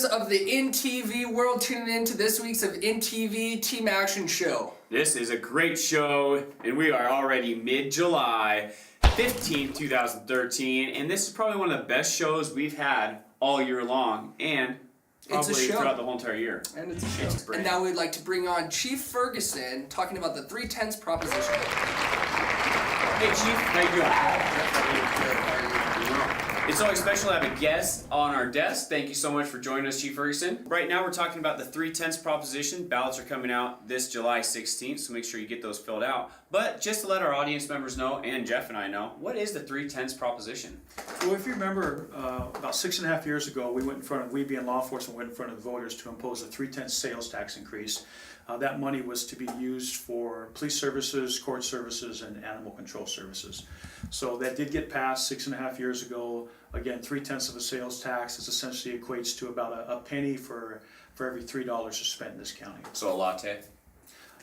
members of the INTV world tuning in to this week's of INTV Team Action Show. This is a great show, and we are already mid-July 15th, 2013, and this is probably one of the best shows we've had all year long, and probably throughout the whole entire year. And it's a show. And now we'd like to bring on Chief Ferguson, talking about the 3/10 proposition. Hey Chief, how you doing? It's always special to have a guest on our desk. Thank you so much for joining us, Chief Ferguson. Right now we're talking about the 3/10 proposition. Ballots are coming out this July 16th, so make sure you get those filled out. But just to let our audience members know, and Jeff and I know, what is the 3/10 proposition? Well, if you remember, about 6.5 years ago, we being law enforcement, went in front of the voters to impose a 3/10 sales tax increase. That money was to be used for police services, court services, and animal control services. So that did get passed 6.5 years ago. Again, 3/10 of a sales tax is essentially equates to about a penny for every $3 spent in this county. So a latte?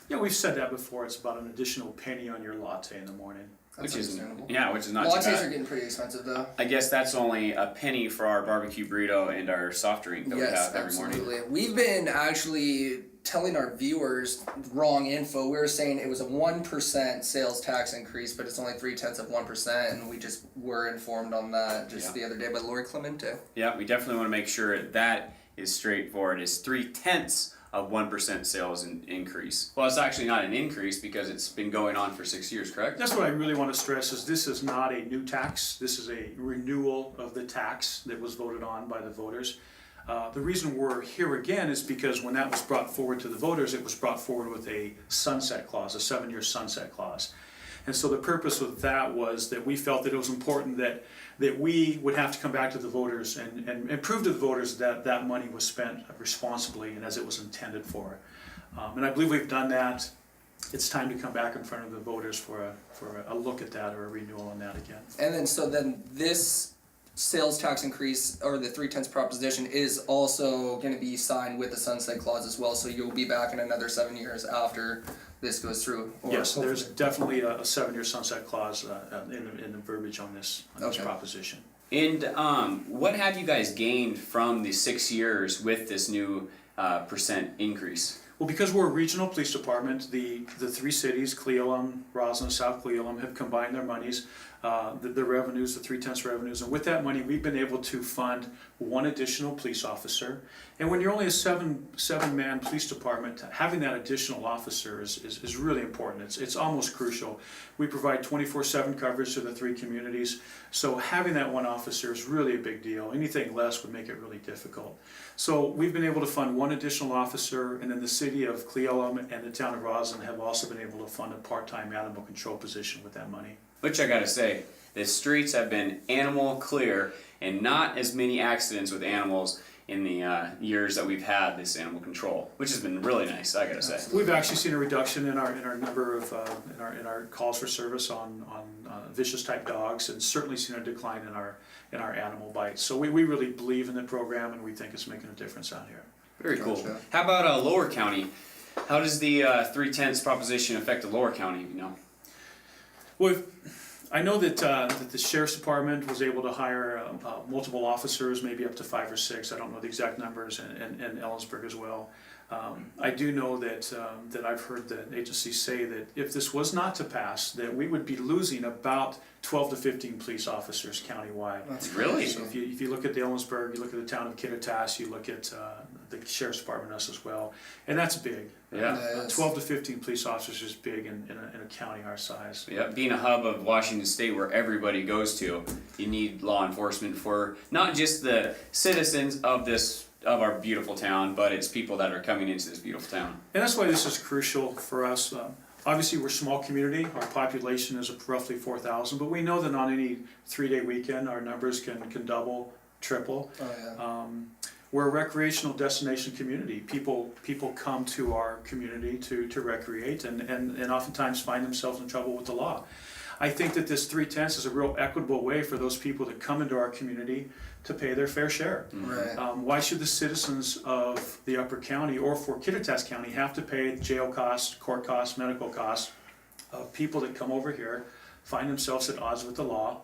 Yeah, we've said that before. It's about an additional penny on your latte in the morning. That's understandable. Which is not too bad. Lattes are getting pretty expensive though. I guess that's only a penny for our barbecue burrito and our soft drink that we have every morning. We've been actually telling our viewers wrong info. We were saying it was a 1% sales tax increase, but it's only 3/10 of 1%, and we just were informed on that the other day by Lori Clemente. Yeah, we definitely want to make sure that is straightforward. It's 3/10 of 1% sales increase. Well, it's actually not an increase because it's been going on for 6 years, correct? That's what I really want to stress is this is not a new tax. This is a renewal of the tax that was voted on by the voters. The reason we're here again is because when that was brought forward to the voters, it was brought forward with a sunset clause, a 7-year sunset clause. And so the purpose of that was that we felt that it was important that we would have to come back to the voters and prove to the voters that that money was spent responsibly and as it was intended for. And I believe we've done that. It's time to come back in front of the voters for a look at that or a renewal on that again. And then this sales tax increase, or the 3/10 proposition, is also going to be signed with the sunset clause as well, so you'll be back in another 7 years after this goes through. Yes, there's definitely a 7-year sunset clause in the verbiage on this proposition. And what have you guys gained from the 6 years with this new percent increase? Well, because we're a regional police department, the 3 cities, Cle Elum, Roslyn, South Cle Elum, have combined their monies, the revenues, the 3/10 revenues, and with that money we've been able to fund 1 additional police officer. And when you're only a seven-man police department, having that additional officer is really important. It's almost crucial. We provide 24/7 coverage to the 3 communities, so having that 1 officer is really a big deal. Anything less would make it really difficult. So we've been able to fund 1 additional officer, and then the city of Cle Elum and the town of Roslyn have also been able to fund a part-time animal control position with that money. Which I gotta say, the streets have been animal clear and not as many accidents with animals in the years that we've had this animal control, which has been really nice, I gotta say. We've actually seen a reduction in our number of in our calls for service on vicious type dogs, and certainly seen a decline in our animal bites. So we really believe in the program, and we think it's making a difference out here. Very cool. How about Lower County? How does the 3/10 proposition affect the Lower County? You know. Well, I know that the sheriff's department was able to hire multiple officers, maybe up to 5 or 6. I don't know the exact numbers, and Ellensburg as well. I do know that I've heard the agency say that if this was not to pass, that we would be losing about 12 to 15 police officers countywide. That's really. So if you look at the Ellensburg, you look at the town of Kittitas, you look at the sheriff's department, us as well, and that's big. Yeah. 12 to 15 police officers is big in a county our size. Yeah, being a hub of Washington State where everybody goes to, you need law enforcement for not just the citizens of our beautiful town, but it's people that are coming into this beautiful town. And that's why this is crucial for us. Obviously, we're a small community. Our population is roughly 4,000, but we know that on any 3-day weekend, our numbers can double, triple. Oh, yeah. We're a recreational destination community. People come to our community to recreate and oftentimes find themselves in trouble with the law. I think that this 3/10 is a real equitable way for those people that come into our community to pay their fair share. Right. Why should the citizens of the Upper County or for Kittitas County have to pay jail costs, court costs, medical costs of people that come over here, find themselves at odds with the law,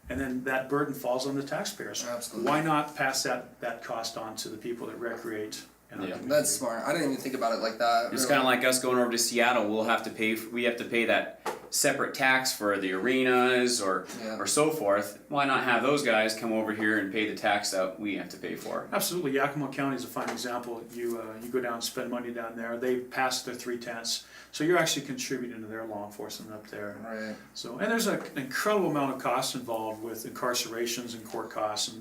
and then that burden falls on the taxpayers. Absolutely. Why not pass that cost on to the people that recreate in our community? That's smart. I didn't even think about it like that. It's really. kind of like us going over to Seattle. We have to pay that separate tax for the arenas or so forth. Why not have those guys come over here and pay the tax that we have to pay for? Absolutely, Yakima County is a fine example. You go down and spend money down there. They passed their 3/10, so you're actually contributing to their law enforcement up there. Right. So, and there's an incredible amount of costs involved with incarcerations and court costs.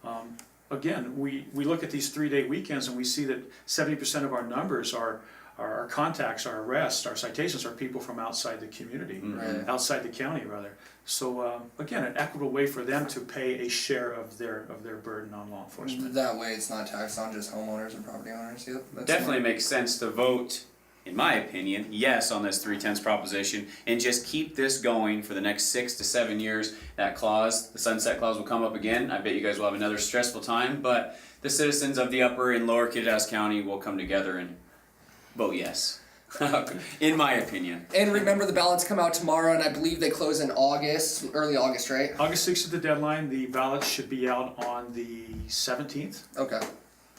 And again, we look at these 3-day weekends and we see that 70% of our numbers are our contacts, our arrests, our citations are people from outside the community, Right. outside the county rather. So again, an equitable way for them to pay a share of their burden on law enforcement. That way it's not taxed on just homeowners and property owners. Yep. That's Definitely smart. makes sense to vote, in my opinion, yes on this 3/10 proposition and just keep this going for the next 6 to 7 years. That clause, the sunset clause, will come up again. I bet you guys will have another stressful time, but the citizens of the upper and lower Kittitas County will come together and vote yes, in my opinion. And remember, the ballots come out tomorrow, and I believe they close in August, early August, right? August 6th is the deadline. The ballots should be out on the 17th. Okay.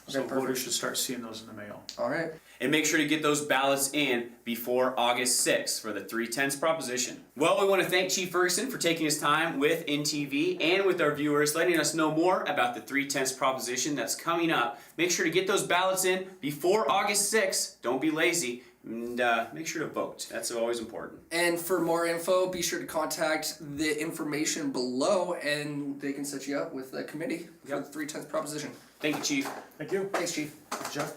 So Okay, perfect. voters should start seeing those in the mail. All right. And make sure to get those ballots in before August 6th for the 3/10 proposition. Well, we want to thank Chief Ferguson for taking his time with INTV and with our viewers, letting us know more about the 3/10 proposition that's coming up. Make sure to get those ballots in before August 6th. Don't be lazy. And make sure to vote. That's always important. And for more info, be sure to contact the information below, and they can set you up with a committee for the 3/10 proposition. Thank you, Chief. Thank you. Thanks, Chief. Jeff.